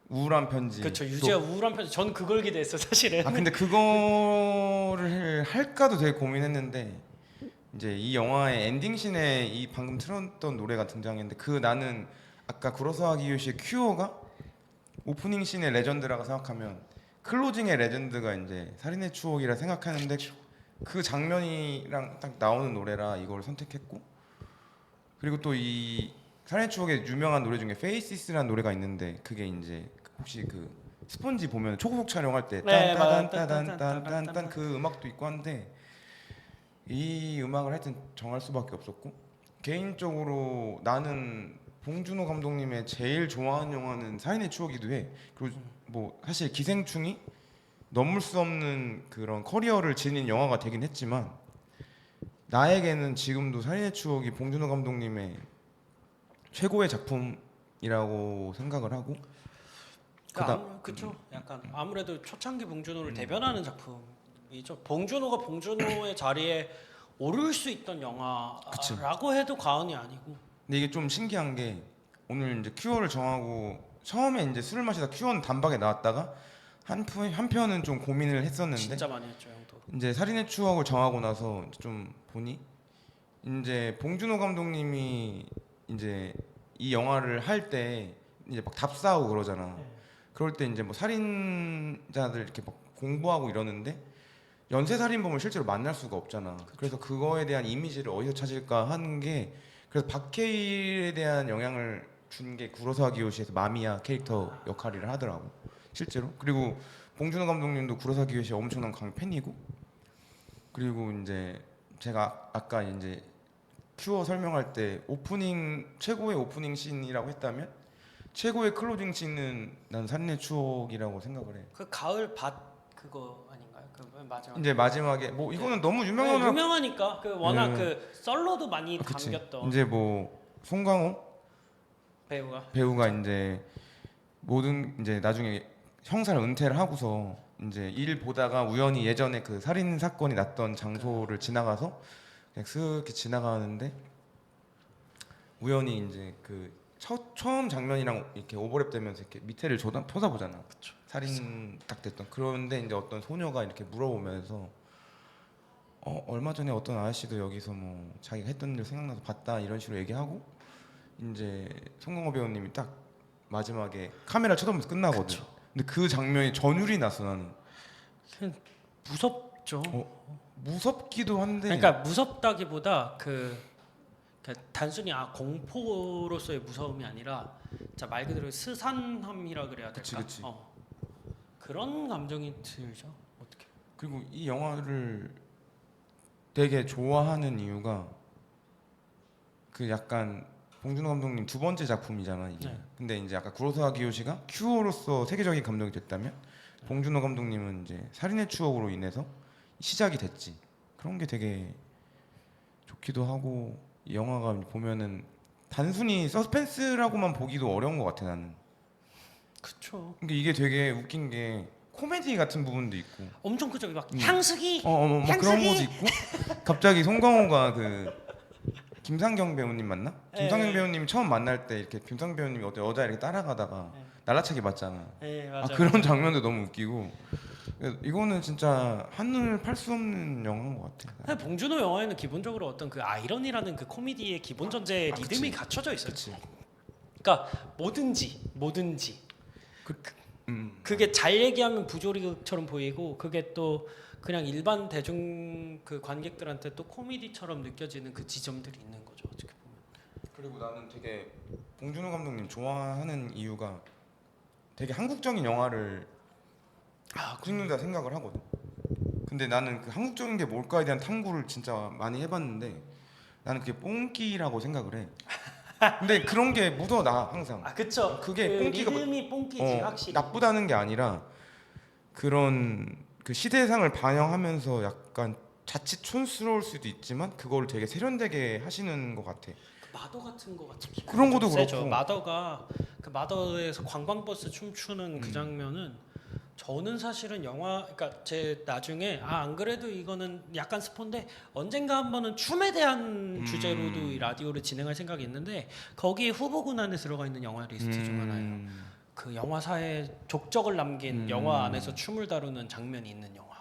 우울한 편지. 그렇죠. 유재하 우울한 편지. 전 그걸 기대했어 사실은. 근데 그거를 할까도 되게 고민했는데 이제 이 영화의 엔딩 씬에 이 방금 틀었던 노래가 등장했는데 그 나는 아까 구로사와 기요시의 큐어가 오프닝 씬의 레전드라고 생각하면 클로징의 레전드가 이제 살인의 추억이라 생각하는데 그 장면이랑 딱 나오는 노래라 이걸 선택했고 그리고 또 이 살인의 추억에 유명한 노래 중에 Faces라는 노래가 있는데 그게 이제 혹시 그 스폰지 보면 초고속 촬영할 때 네, 맞아요. 딴딴딴딴딴딴 그 음악도 있고 한데 이 음악을 하여튼 정할 수밖에 없었고 개인적으로 나는 봉준호 감독님의 제일 좋아하는 영화는 살인의 추억이기도 해. 그리고 뭐 사실 기생충이 넘을 수 없는 그런 커리어를 지닌 영화가 되긴 했지만 나에게는 지금도 살인의 추억이 봉준호 감독님의 최고의 작품이라고 생각을 하고 그쵸. 약간 아무래도 초창기 봉준호를 대변하는 작품이죠. 봉준호가 봉준호의 자리에 오를 수 있던 그치. 영화라고 해도 과언이 아니고. 근데 이게 좀 신기한 게 오늘 이제 큐어를 정하고 처음에 이제 술을 마시다 큐어는 단박에 나왔다가 한편은 좀 고민을 했었는데 진짜 많이 했죠, 형도. 이제 살인의 추억을 정하고 나서 좀 보니 이제 봉준호 감독님이 이제 이 영화를 할 때 이제 막 답사하고 그러잖아. 네. 그럴 때 이제 뭐 살인자들 이렇게 막 공부하고 이러는데 연쇄 살인범을 실제로 만날 수가 없잖아. 그래서 그거에 대한 이미지를 어디서 찾을까 하는 게 그래서 박해일에 대한 영향을 준 게 구로사와 기요시에서 마미야 캐릭터 역할을 하더라고 실제로. 그리고 봉준호 감독님도 구로사와 기요시 엄청난 팬이고 그리고 이제 제가 아까 이제 큐어 설명할 때 오프닝 최고의 오프닝 씬이라고 했다면 최고의 클로징 씬은 난 살인의 추억이라고 생각을 해. 그 가을 밭 그거 아닌가요? 그 마지막. 이제 마지막에 뭐 이거는 너무 유명한 네, 유명하니까 그 워낙 네. 그 썰로도 많이 그치. 담겼던 이제 뭐 송강호 배우가 이제 모든 이제 나중에 형사를 은퇴를 하고서 이제 일 보다가 우연히 예전에 그 살인 사건이 났던 장소를 지나가서 그냥 쓱 이렇게 지나가는데 우연히 이제 그 처음 장면이랑 이렇게 오버랩 되면서 이렇게 밑에를 쳐다보잖아. 그쵸. 살인 딱 됐던. 그런데 이제 어떤 소녀가 이렇게 물어보면서 얼마 전에 어떤 아저씨도 여기서 뭐 자기가 했던 일 생각나서 봤다 이런 식으로 얘기하고 이제 송강호 배우님이 딱 마지막에 카메라 쳐다보면서 끝나거든. 그쵸. 근데 그 장면이 전율이 났어 나는. 그냥 무섭죠. 무섭기도 한데. 그러니까 무섭다기보다 그러니까 단순히 공포로서의 무서움이 아니라 진짜 말 그대로 스산함이라 그래야 될까? 그치. 그런 감정이 들죠. 어떻게? 그리고 이 영화를 되게 좋아하는 이유가 그 약간 봉준호 감독님 두 번째 작품이잖아 이게. 네. 근데 이제 아까 구로사와 기요시가 큐어로서 세계적인 감독이 됐다면 봉준호 감독님은 이제 살인의 추억으로 인해서 시작이 됐지. 그런 게 되게 좋기도 하고 이 영화가 보면은 단순히 서스펜스라고만 보기도 어려운 것 같아 나는. 그쵸. 그러니까 이게 되게 웃긴 게 코미디 같은 부분도 있고 엄청 크죠. 막 향수기. 뭐 그런 향수기. 것도 있고 갑자기 송강호가 그 김상경 배우님 맞나? 김상경 네. 배우님 처음 만날 때 이렇게 김상경 배우님이 어떤 여자 이렇게 따라가다가 네. 날라차기 맞잖아. 네, 맞아요. 그런 장면도 너무 웃기고 이거는 진짜 한눈을 팔 수 없는 영화인 것 같아. 사실 봉준호 영화에는 기본적으로 어떤 그 아이러니라는 그 코미디의 기본 전제 리듬이 그치. 갖춰져 있어요. 그치. 그러니까 뭐든지 그게 잘 얘기하면 부조리극처럼 보이고 그게 또 그냥 일반 대중 그 관객들한테 또 코미디처럼 느껴지는 그 지점들이 있는 거죠. 어떻게 보면. 그리고 나는 되게 봉준호 감독님 좋아하는 이유가 되게 한국적인 영화를 찍는다 생각을 하거든. 근데 나는 그 한국적인 게 뭘까에 대한 탐구를 진짜 많이 해봤는데 나는 그게 뽕끼라고 생각을 해. 근데 그런 게 묻어 나 항상. 그쵸. 그게 그 뽕끼가 리듬이 뽕끼지 확실히. 나쁘다는 게 아니라 그런 그 시대상을 반영하면서 약간 자칫 촌스러울 수도 있지만 그거를 되게 세련되게 하시는 것 같아. 그 마더 같은 거 같은 기분. 그런 것도 세죠. 그렇고. 마더가 그 마더에서 관광버스 춤추는 그 장면은 저는 사실은 영화 그러니까 제 나중에 안 그래도 이거는 약간 스폰데 언젠가 한번은 춤에 대한 주제로도 이 라디오를 진행할 생각이 있는데 거기에 후보군 안에 들어가 있는 영화 리스트 중 하나예요. 그 영화사에 족적을 남긴 영화 안에서 춤을 다루는 장면이 있는 영화.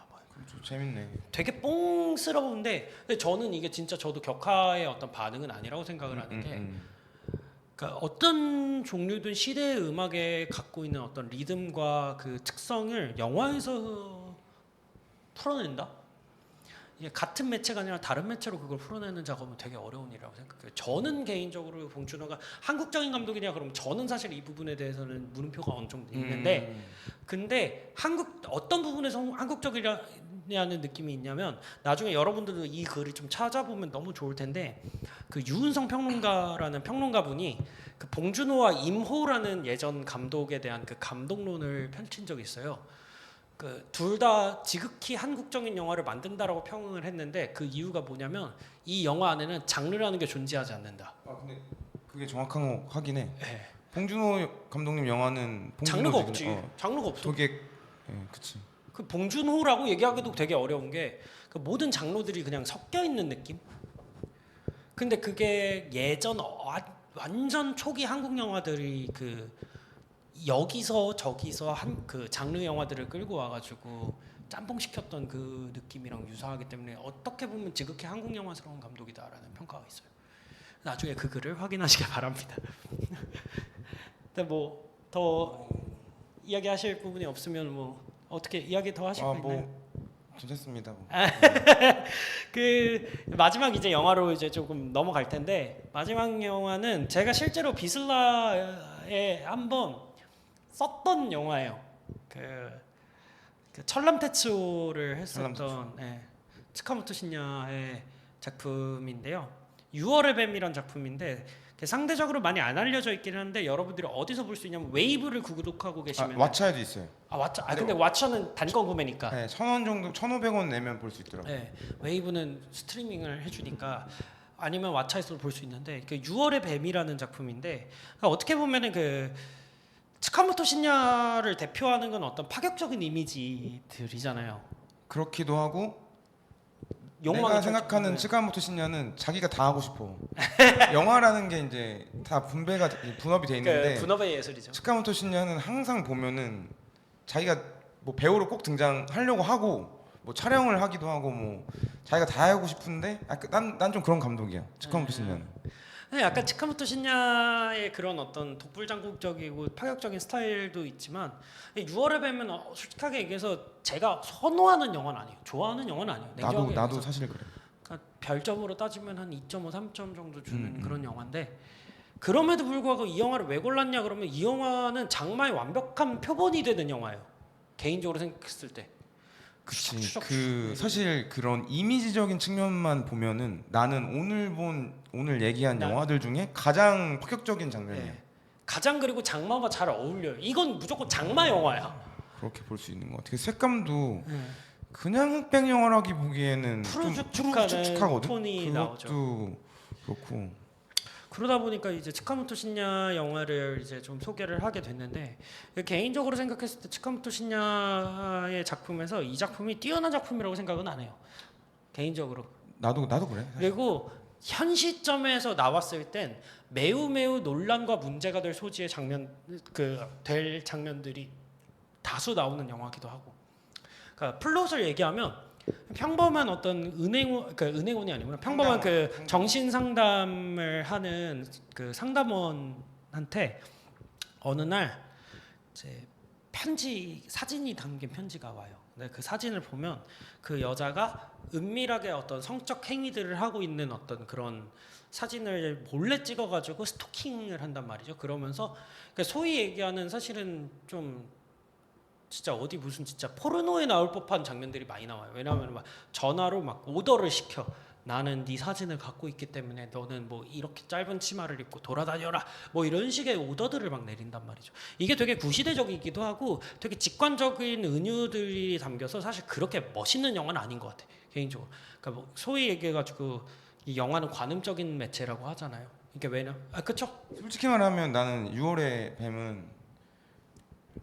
좀 재밌네. 되게 뽕스러운데 근데 저는 이게 진짜 저도 격하의 어떤 반응은 아니라고 생각을 하는 게 그러니까 어떤 종류든 시대의 음악에 갖고 있는 어떤 리듬과 그 특성을 영화에서 풀어낸다. 이게 같은 매체가 아니라 다른 매체로 그걸 풀어내는 작업은 되게 어려운 일이라고 생각해요. 저는 개인적으로 봉준호가 한국적인 감독이냐 그러면 저는 사실 이 부분에 대해서는 물음표가 어느 정도 있는데 근데 어떤 부분에서 한국적이냐는 느낌이 있냐면 나중에 여러분들도 이 글을 좀 찾아보면 너무 좋을 텐데 그 유은성 평론가라는 평론가분이 그 봉준호와 임호라는 예전 감독에 대한 그 감독론을 펼친 적이 있어요. 그 둘 다 지극히 한국적인 영화를 만든다라고 평을 했는데 그 이유가 뭐냐면 이 영화 안에는 장르라는 게 존재하지 않는다. 아 근데 그게 정확한 거 하긴 해. 네. 봉준호 감독님 영화는 장르가 없지. 장르가 없어. 저게 그치. 그 봉준호라고 얘기하기도 되게 어려운 게 그 모든 장르들이 그냥 섞여 있는 느낌. 근데 그게 예전 완전 초기 한국 영화들이 그 여기서 저기서 한 그 장르 영화들을 끌고 와가지고 짬뽕 시켰던 그 느낌이랑 유사하기 때문에 어떻게 보면 지극히 한국 영화스러운 감독이다라는 평가가 있어요. 나중에 그 글을 확인하시길 바랍니다. 근데 뭐 더 이야기하실 부분이 없으면 뭐 어떻게 이야기 더 하실 거 있나요? 뭐 괜찮습니다. 뭐. 그 마지막 이제 영화로 이제 조금 넘어갈 텐데 마지막 영화는 제가 실제로 비슬라에 한번 썼던 영화예요. 그 철람테츠오를 했었던 츠카모토 신야의 작품인데요. 6월의 뱀이란 작품인데 상대적으로 많이 안 알려져 있긴 한데 여러분들이 어디서 볼 수 있냐면 웨이브를 구독하고 계시면 왓챠에도 있어요. 왓챠. 근데 왓챠는 단권 구매니까. 네, 1,000원 정도, 1,500원 내면 볼 수 있더라고요. 네, 웨이브는 스트리밍을 해주니까 아니면 왓챠에서도 볼 수 있는데 그 6월의 뱀이라는 작품인데 그러니까 어떻게 보면은 그 츠카모토 신야를 대표하는 건 어떤 파격적인 이미지들이잖아요. 그렇기도 하고 내가 욕망의 생각하는 네. 츠카모토 신야는 자기가 다 하고 싶어. 영화라는 게 이제 다 분업이 돼 있는데 그 분업의 예술이죠. 츠카모토 신야는 항상 보면은 자기가 뭐 배우로 꼭 등장하려고 하고 뭐 촬영을 하기도 하고 뭐 자기가 다 하고 싶은데 난 좀 그런 감독이야. 츠카모토 신야는. 네, 약간 츠카모토 신야의 그런 어떤 독불장국적이고 파격적인 스타일도 있지만 6월의 뱀은 솔직하게 얘기해서 제가 선호하는 영화는 아니에요. 좋아하는 영화는 아니에요. 냉정하게 나도 얘기해서. 사실 그래. 그러니까 별점으로 따지면 한 2.5, 3점 정도 주는 그런 영화인데 그럼에도 불구하고 이 영화를 왜 골랐냐 그러면 이 영화는 장마의 완벽한 표본이 되는 영화예요. 개인적으로 생각했을 때. 그치. 그 사실 그런 이미지적인 측면만 보면은 나는 오늘 얘기한 영화들 중에 가장 파격적인 장면이야. 네. 가장 그리고 장마와 잘 어울려요. 이건 무조건 장마 영화야. 그렇게 볼 수 있는 것 같아. 색감도 그냥 흑백 영화라기 보기에는 좀 푸르죽죽하거든. 톤이 그것도 나오죠. 그렇고. 그러다 보니까 이제 츠카모토 신야 영화를 이제 좀 소개를 하게 됐는데 개인적으로 생각했을 때 츠카모토 신야의 작품에서 이 작품이 뛰어난 작품이라고 생각은 안 해요. 개인적으로. 나도 그래. 사실. 그리고 현 시점에서 나왔을 땐 매우 논란과 문제가 될 소지의 될 장면들이 다수 나오는 영화기도 하고. 그러니까 플롯을 얘기하면 평범한 어떤 은행원이 아니구나. 평범한 그 정신 상담을 하는 그 상담원한테 어느 날 이제 사진이 담긴 편지가 와요. 근데 그 사진을 보면 그 여자가 은밀하게 어떤 성적 행위들을 하고 있는 어떤 그런 사진을 몰래 찍어가지고 스토킹을 한단 말이죠. 그러면서 소위 얘기하는 사실은 좀 진짜 어디 무슨 진짜 포르노에 나올 법한 장면들이 많이 나와요. 왜냐하면 막 전화로 막 오더를 시켜. 나는 네 사진을 갖고 있기 때문에 너는 뭐 이렇게 짧은 치마를 입고 돌아다녀라. 뭐 이런 식의 오더들을 막 내린단 말이죠. 이게 되게 구시대적이기도 하고 되게 직관적인 은유들이 담겨서 사실 그렇게 멋있는 영화는 아닌 것 같아. 개인적으로. 그러니까 뭐 소위 얘기해가지고 이 영화는 관음적인 매체라고 하잖아요. 이게 그쵸? 솔직히 말하면 나는 6월의 뱀은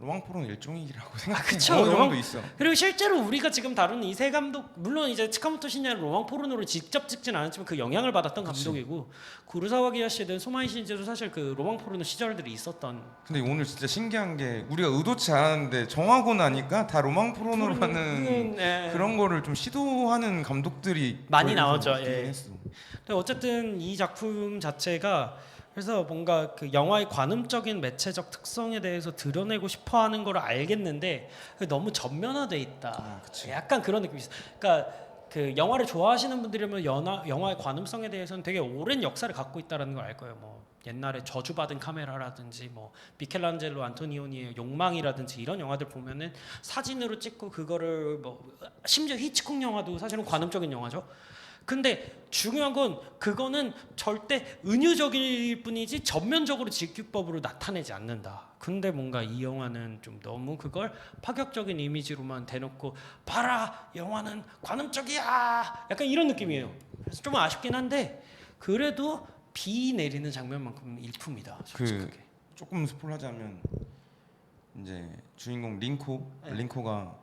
로망포르노 일종이라고 생각해. 그쵸. 어느 정도 있어. 그리고 실제로 우리가 지금 다루는 이 세 감독 물론 이제 츠카모토 신야는 로망 포르노를 직접 찍진 않았지만 그 영향을 받았던 감독이고 구로사와 기야시든 소마이 신지도 사실 그 로망 포르노 시절들이 있었던. 근데 오늘 진짜 신기한 게 우리가 의도치 않았는데 정하고 나니까 다 로망포르노로 하는 그런 거를 좀 시도하는 감독들이 많이 나오죠. 했어. 근데 어쨌든 이 작품 자체가 그래서 뭔가 그 영화의 관음적인 매체적 특성에 대해서 드러내고 싶어하는 걸 알겠는데 너무 전면화돼 있다. 그치. 약간 그런 느낌이 있어. 그러니까 그 영화를 좋아하시는 분들이면 영화의 관음성에 대해서는 되게 오랜 역사를 갖고 있다라는 걸 알 거예요. 뭐 옛날에 저주받은 카메라라든지 뭐 미켈란젤로 안토니오니의 욕망이라든지 이런 영화들 보면은 사진으로 찍고 그거를 뭐 심지어 히치콕 영화도 사실은 관음적인 영화죠. 근데 중요한 건 그거는 절대 은유적일 뿐이지 전면적으로 직기법으로 나타내지 않는다. 근데 뭔가 이 영화는 좀 너무 그걸 파격적인 이미지로만 대놓고 봐라 영화는 관음적이야 약간 이런 느낌이에요. 그래서 좀 아쉽긴 한데 그래도 비 내리는 장면만큼 일품이다. 솔직하게. 조금 스포하자면 이제 주인공 링코가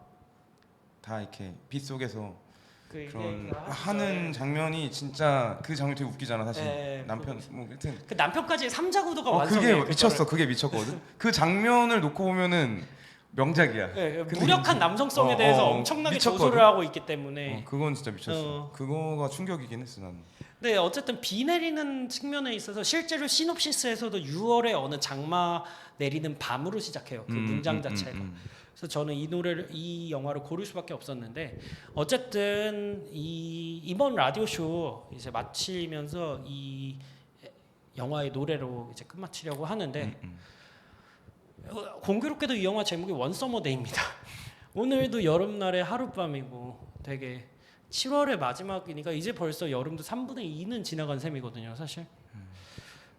다 이렇게 빛 속에서 그런 하는 장면이 진짜 그 장면 되게 웃기잖아 사실. 네, 남편 뭐 하여튼 그 남편까지 삼자구도가 완성해. 그게 미쳤어. 그게 미쳤거든. 그 장면을 놓고 보면은 명작이야. 네, 무력한 남성성에 대해서 엄청나게 미쳤거든. 조소를 하고 있기 때문에. 그건 진짜 미쳤어. 그거가 충격이긴 했어 나는. 네, 어쨌든 비 내리는 측면에 있어서 실제로 시놉시스에서도 6월에 어느 장마 내리는 밤으로 시작해요. 그 문장 자체가. 그래서 저는 이 영화를 고를 수밖에 없었는데 어쨌든 이번 라디오 쇼 이제 마치면서 이 영화의 노래로 이제 끝마치려고 하는데 공교롭게도 이 영화 제목이 원서머데이입니다. 오늘도 여름날의 하룻밤이고 되게 7월의 마지막이니까 이제 벌써 여름도 3분의 2는 지나간 셈이거든요, 사실.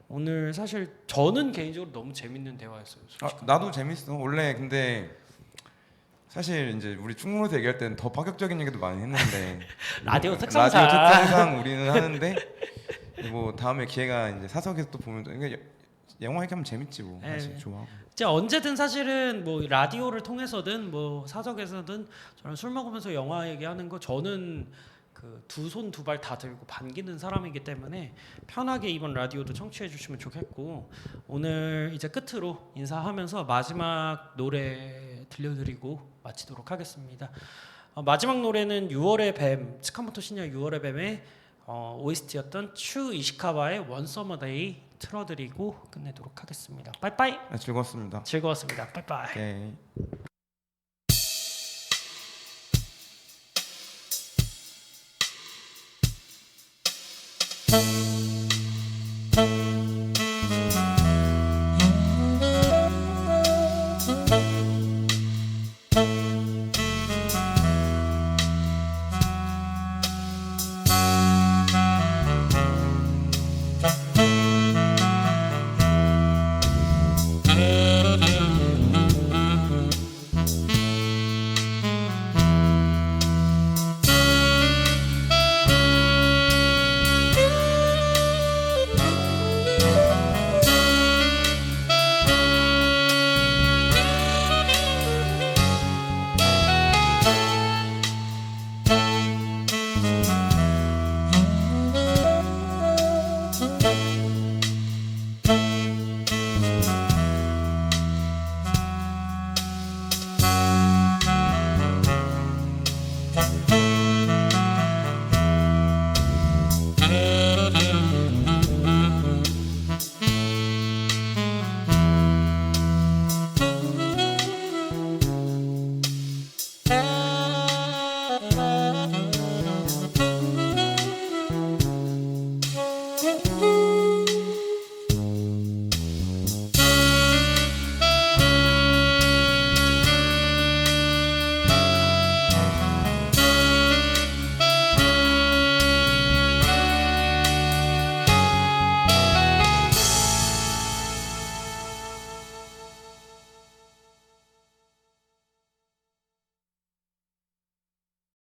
오늘 사실 저는 개인적으로 너무 재밌는 대화였어요. 나도 재밌어. 원래 근데 사실 이제 우리 충무로에서 얘기할 때는 더 파격적인 얘기도 많이 했는데 라디오 특성상 라디오 특성상 우리는 하는데 뭐 다음에 기회가 이제 사석에서 또 보면 그러니까 영화 얘기하면 재밌지 뭐. 사실 좋아하고. 진짜 언제든 사실은 뭐 라디오를 통해서든 뭐 사석에서든 저는 술 먹으면서 영화 얘기하는 거 저는 그 두 손 두 발 다 들고 반기는 사람이기 때문에 편하게 이번 라디오도 청취해 주시면 좋겠고 오늘 이제 끝으로 인사하면서 마지막 노래 들려드리고 마치도록 하겠습니다. 마지막 노래는 6월의 뱀 스카모토 시냐 6월의 뱀의 OST였던 추 이시카와의 원서머데이 틀어드리고 끝내도록 하겠습니다. 빠이빠이. 즐거웠습니다. 즐거웠습니다. 빠이빠이. 오케이.